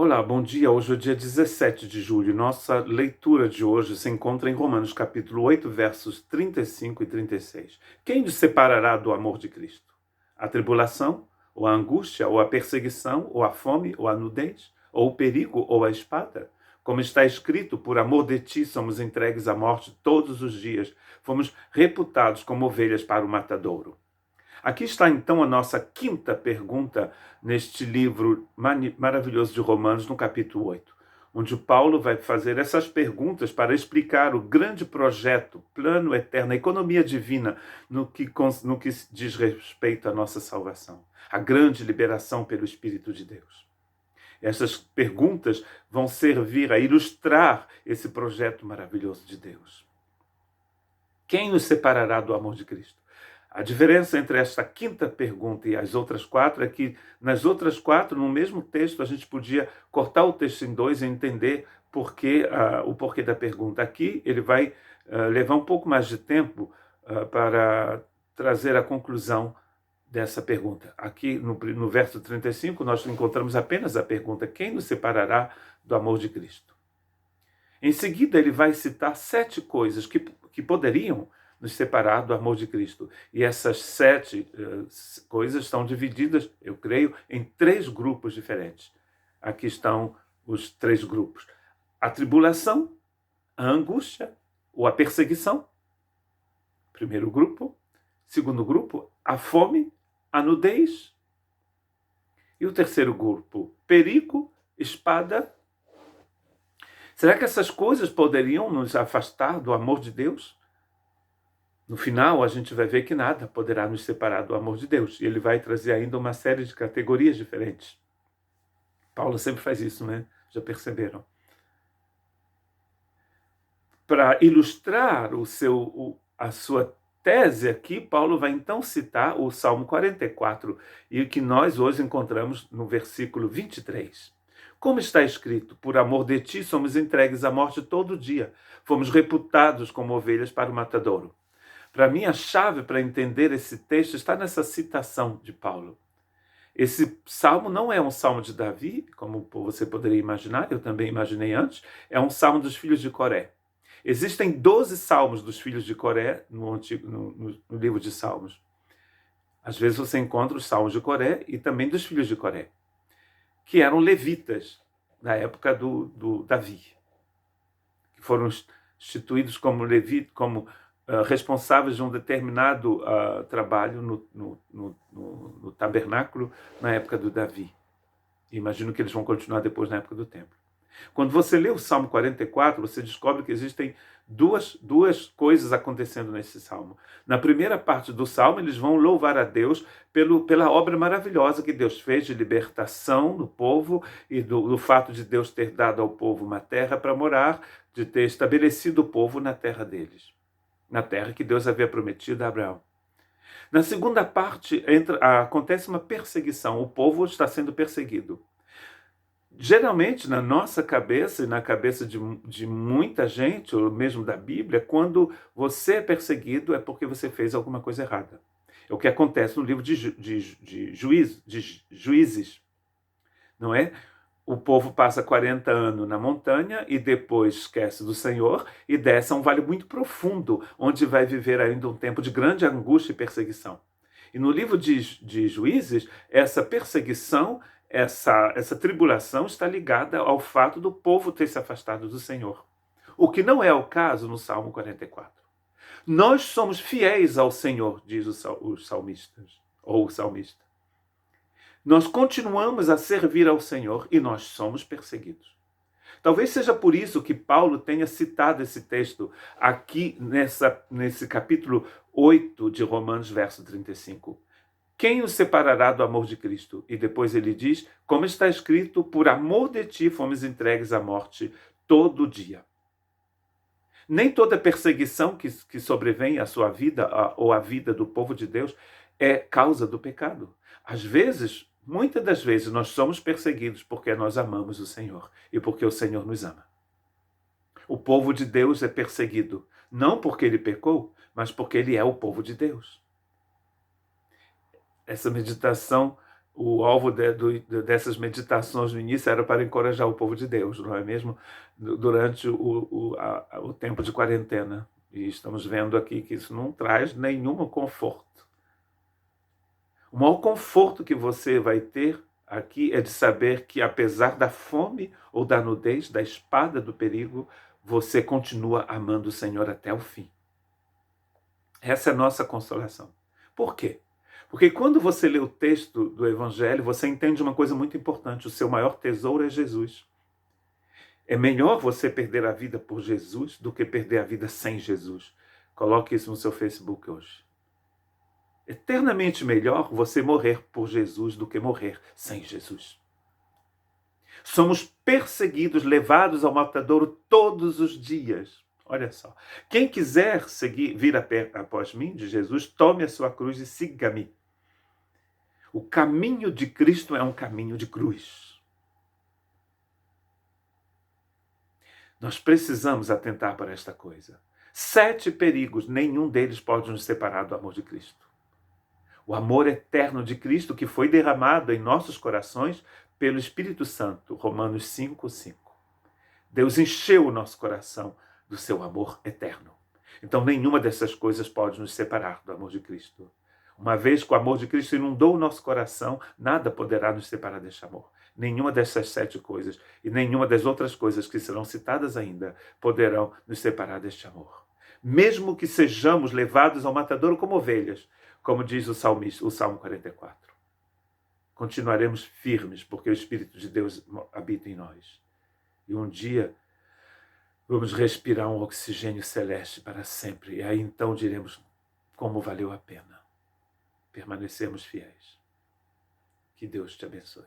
Olá, bom dia. Hoje é o dia 17 de julho. Nossa leitura de hoje se encontra em Romanos capítulo 8, versos 35 e 36. Quem nos separará do amor de Cristo? A tribulação, ou a angústia, ou a perseguição, ou a fome, ou a nudez, ou o perigo, ou a espada? Como está escrito, por amor de ti somos entregues à morte todos os dias. Fomos reputados como ovelhas para o matadouro. Aqui está então a nossa quinta pergunta neste livro maravilhoso de Romanos, no capítulo 8, onde Paulo vai fazer essas perguntas para explicar o grande projeto, plano eterno, a economia divina no que diz respeito à nossa salvação, a grande liberação pelo Espírito de Deus. Essas perguntas vão servir a ilustrar esse projeto maravilhoso de Deus. Quem nos separará do amor de Cristo? A diferença entre esta quinta pergunta e as outras quatro é que nas outras quatro, no mesmo texto, a gente podia cortar o texto em dois e entender o porquê da pergunta. Aqui ele vai levar um pouco mais de tempo para trazer a conclusão dessa pergunta. Aqui no verso 35 nós encontramos apenas a pergunta: quem nos separará do amor de Cristo? Em seguida ele vai citar 7 coisas que poderiam nos separar do amor de Cristo. E essas 7 coisas estão divididas, eu creio, em 3 grupos diferentes. Aqui estão os 3 grupos: a tribulação, a angústia ou a perseguição. Primeiro grupo. Segundo grupo, a fome, a nudez. E o terceiro grupo, perigo, espada. Será que essas coisas poderiam nos afastar do amor de Deus? No final, a gente vai ver que nada poderá nos separar do amor de Deus. E ele vai trazer ainda uma série de categorias diferentes. Paulo sempre faz isso, né? Já perceberam? Para ilustrar a sua tese aqui, Paulo vai então citar o Salmo 44, e o que nós hoje encontramos no versículo 23. Como está escrito, por amor de ti somos entregues à morte todo dia. Fomos reputados como ovelhas para o matadouro. Para mim, a chave para entender esse texto está nessa citação de Paulo. Esse salmo não é um salmo de Davi, como você poderia imaginar, eu também imaginei antes, é um salmo dos filhos de Coré. Existem 12 salmos dos filhos de Coré no livro de Salmos. Às vezes você encontra os salmos de Coré e também dos filhos de Coré, que eram levitas na época do Davi, que foram instituídos como responsáveis de um determinado trabalho no tabernáculo na época do Davi. Imagino que eles vão continuar depois na época do templo. Quando você lê o Salmo 44, você descobre que existem duas coisas acontecendo nesse Salmo. Na primeira parte do Salmo, eles vão louvar a Deus pela obra maravilhosa que Deus fez de libertação do povo e do fato de Deus ter dado ao povo uma terra para morar, de ter estabelecido o povo na terra deles, na terra que Deus havia prometido a Abraão. Na segunda parte, acontece uma perseguição. O povo está sendo perseguido. Geralmente, na nossa cabeça e na cabeça de muita gente, ou mesmo da Bíblia, quando você é perseguido é porque você fez alguma coisa errada. É o que acontece no livro de Juízes, não é? O povo passa 40 anos na montanha e depois esquece do Senhor e desce a um vale muito profundo, onde vai viver ainda um tempo de grande angústia e perseguição. E no livro de Juízes, essa perseguição, essa tribulação está ligada ao fato do povo ter se afastado do Senhor. O que não é o caso no Salmo 44. Nós somos fiéis ao Senhor, diz os salmistas, ou o salmista. Nós continuamos a servir ao Senhor e nós somos perseguidos. Talvez seja por isso que Paulo tenha citado esse texto aqui nesse capítulo 8 de Romanos, verso 35. Quem nos separará do amor de Cristo? E depois ele diz, como está escrito, por amor de ti fomos entregues à morte todo dia. Nem toda perseguição que sobrevém à sua vida ou à vida do povo de Deus é causa do pecado. Às vezes, muitas das vezes, nós somos perseguidos porque nós amamos o Senhor e porque o Senhor nos ama. O povo de Deus é perseguido, não porque ele pecou, mas porque ele é o povo de Deus. Essa meditação O alvo dessas meditações no início era para encorajar o povo de Deus, não é mesmo? Durante o tempo de quarentena. E estamos vendo aqui que isso não traz nenhum conforto. O maior conforto que você vai ter aqui é de saber que, apesar da fome ou da nudez, da espada do perigo, você continua amando o Senhor até o fim. Essa é a nossa consolação. Por quê? Porque quando você lê o texto do Evangelho, você entende uma coisa muito importante: o seu maior tesouro é Jesus. É melhor você perder a vida por Jesus do que perder a vida sem Jesus. Coloque isso no seu Facebook hoje. Eternamente melhor você morrer por Jesus do que morrer sem Jesus. Somos perseguidos, levados ao matadouro todos os dias. Olha só. Quem quiser vir após mim, de Jesus, tome a sua cruz e siga-me. O caminho de Cristo é um caminho de cruz. Nós precisamos atentar para esta coisa. 7 perigos, nenhum deles pode nos separar do amor de Cristo. O amor eterno de Cristo que foi derramado em nossos corações pelo Espírito Santo, Romanos 5:5. Deus encheu o nosso coração do seu amor eterno. Então, nenhuma dessas coisas pode nos separar do amor de Cristo. Uma vez que o amor de Cristo inundou o nosso coração, nada poderá nos separar deste amor. Nenhuma dessas 7 coisas e nenhuma das outras coisas que serão citadas ainda poderão nos separar deste amor. Mesmo que sejamos levados ao matadouro como ovelhas, como diz o salmista, o Salmo 44. Continuaremos firmes, porque o Espírito de Deus habita em nós. E um dia vamos respirar um oxigênio celeste para sempre. E aí então diremos como valeu a pena permanecermos fiéis. Que Deus te abençoe.